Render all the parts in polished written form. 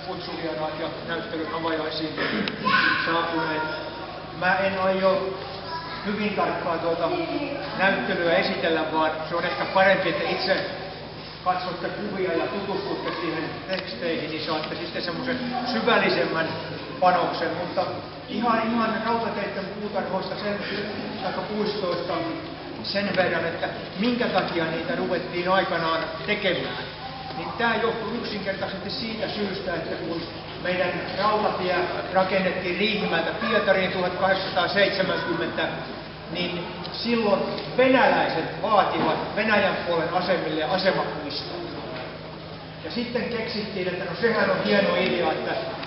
kutsuvieraat ja näyttelyn avajaisiin saapuneet. Mä en aio hyvin tarkkaan tuota näyttelyä esitellä, vaan se on ehkä parempi, että itse katsotte kuvia ja tutustutte siihen teksteihin, niin saatte sitten semmoisen syvällisemmän panoksen. Mutta ihan rautateiden puutarhoista tai puistoista sen verran, että minkä takia niitä ruvettiin aikanaan tekemään. Niin tämä johtuu yksinkertaisesti siitä syystä, että kun meidän rautatie rakennettiin Riihimäeltä Pietariin 1870, niin silloin venäläiset vaativat Venäjän puolen asemille asemapuistoa. Ja sitten keksittiin, että no sehän on hieno idea,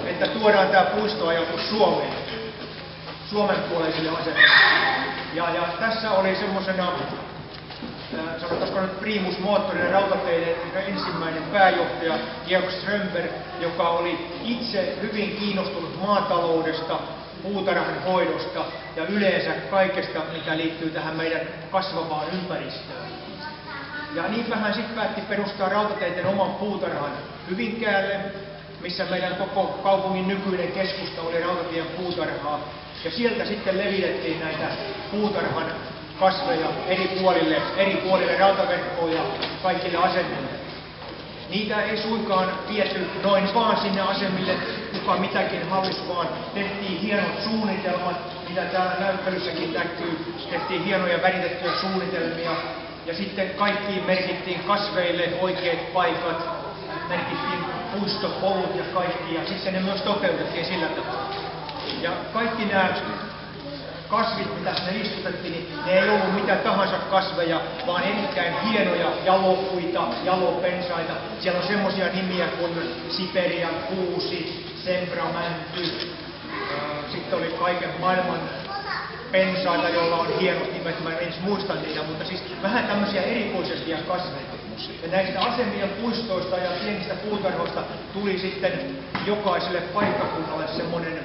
että tuodaan tämä puistoajatus Suomeen, Suomen puoleisille asemille. Ja tässä oli semmoisena, sanotaanko nyt primus moottorinen rautateiden ensimmäinen pääjohtaja Georg Strömberg, joka oli itse hyvin kiinnostunut maataloudesta, puutarhan hoidosta ja yleensä kaikesta, mikä liittyy tähän meidän kasvavaan ympäristöön. Ja niinpä hän sitten päätti perustaa rautateiden oman puutarhan Hyvinkäälle, missä meidän koko kaupungin nykyinen keskusta oli rautatien puutarhaa. Ja sieltä sitten levitettiin näitä puutarhan kasveja eri puolille rautaverkkoon ja kaikille asemille. Niitä ei suinkaan viety noin vaan sinne asemille, kuka mitäkin halusi, vaan tehtiin hienot suunnitelmat, mitä täällä näyttelyssäkin näkyy. Tehtiin hienoja väritettyjä suunnitelmia ja sitten kaikkiin merkittiin kasveille oikeat paikat, merkittiin puistopolut ja kaikki ja sitten ne myös toteutettiin sillä tavalla. Ja kaikki nämä kasvit, mitä sinne istutettiin, niin ne ei ollut mitään tahansa kasveja, vaan erittäin hienoja jalopuita, jalopensaita. Siellä on semmoisia nimiä kuin Siperian kuusi, Sembramänty, sitten oli kaiken maailman pensaita, joilla on hienot nimet, mä en edes muista niitä, mutta siis vähän tämmöisiä erikoisempia kasveja. Ja näistä asemien puistoista ja pienistä puutarhoista tuli sitten jokaiselle paikkakunnalle semmoinen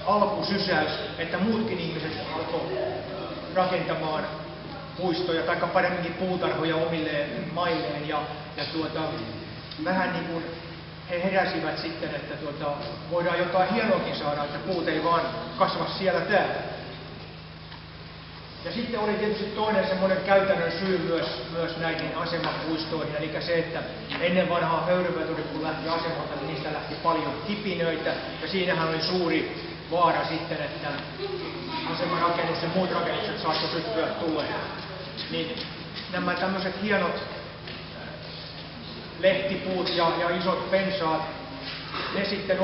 alkusysäys, että muutkin ihmiset alkoivat rakentamaan puistoja tai paremminkin puutarhoja omille mailleen ja vähän niin kuin he heräsivät sitten, että voidaan jotain hienoakin saada, että puut ei vaan kasva siellä täällä. Ja sitten oli tietysti toinen semmoinen käytännön syy myös näihin asemapuistoihin, eli se, että ennen vanhaa höyryveturit kun lähti asemalta, niin niistä lähti paljon kipinöitä ja siinähän oli suuri vaara sitten, että asemarakennus ja muut rakennukset saattoi syttyä tuleen. Niin nämä tämmöiset hienot lehtipuut ja isot pensaat, ne sitten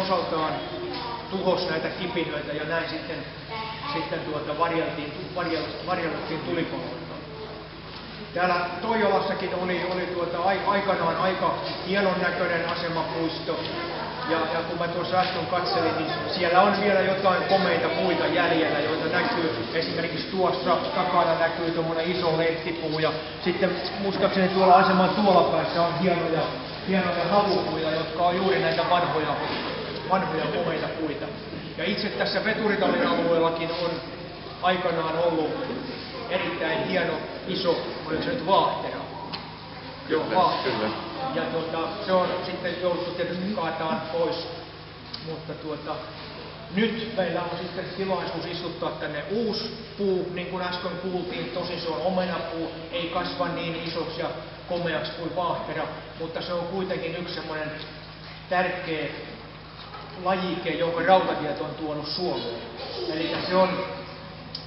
tuhos näitä kipinöitä ja näin sitten varjeltiin tulipaloilta. Täällä Toijalassakin oli aikanaan aika hienon näköinen asemapuisto. Ja kun mä tuossa äsken katselin, niin siellä on vielä jotain komeita puita jäljellä, joita näkyy. Esimerkiksi tuossa takana näkyy tuommoinen iso lehtipuu. Ja sitten muistaakseni tuolla aseman tuolla päässä on hienoja havupuita, jotka on juuri näitä vanhoja komeita puita. Ja itse tässä Veturitallin alueellakin on aikanaan ollut erittäin hieno iso, oliko se nyt vaahtera? Joo, vaahtera. Ja se on sitten jouduttu tietysti kaataan pois, mutta nyt meillä on sitten tilaisuus istuttaa tänne uusi puu, niin kuin äsken kuultiin, tosin se on omenapuu, ei kasva niin isoksi ja komeaksi kuin vaahtera, mutta se on kuitenkin yksi semmoinen tärkeä lajike, jonka rautatiet on tuonut Suomeen. Eli se on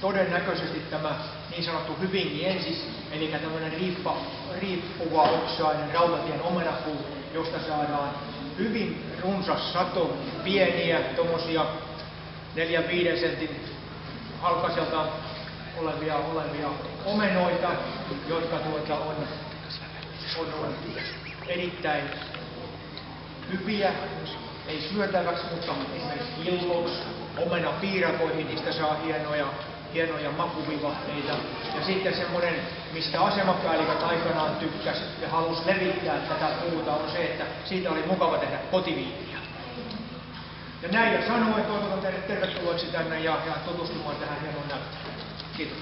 todennäköisesti tämä niin sanottu hyvingiensis, eli tämmöinen riippuva oksainen rautatien omenapuu, josta saadaan hyvin runsas sato pieniä, tommosia 4-5 sentin halkaiselta olevia omenoita, jotka on erittäin hyviä, ei syötäväksi, mutta esimerkiksi illoksi, omenapiirakoihin, niistä saa hienoja makuvivahteita. Ja sitten semmoinen, mistä asemapäälliköt aikanaan tykkäsi ja halusi levittää tätä puuta, on se, että siitä oli mukava tehdä kotiviiniä. Ja näillä sanoen toivotan teille tervetulleeksi tänne ja tutustumaan tähän hienoon näyttöön. Kiitos.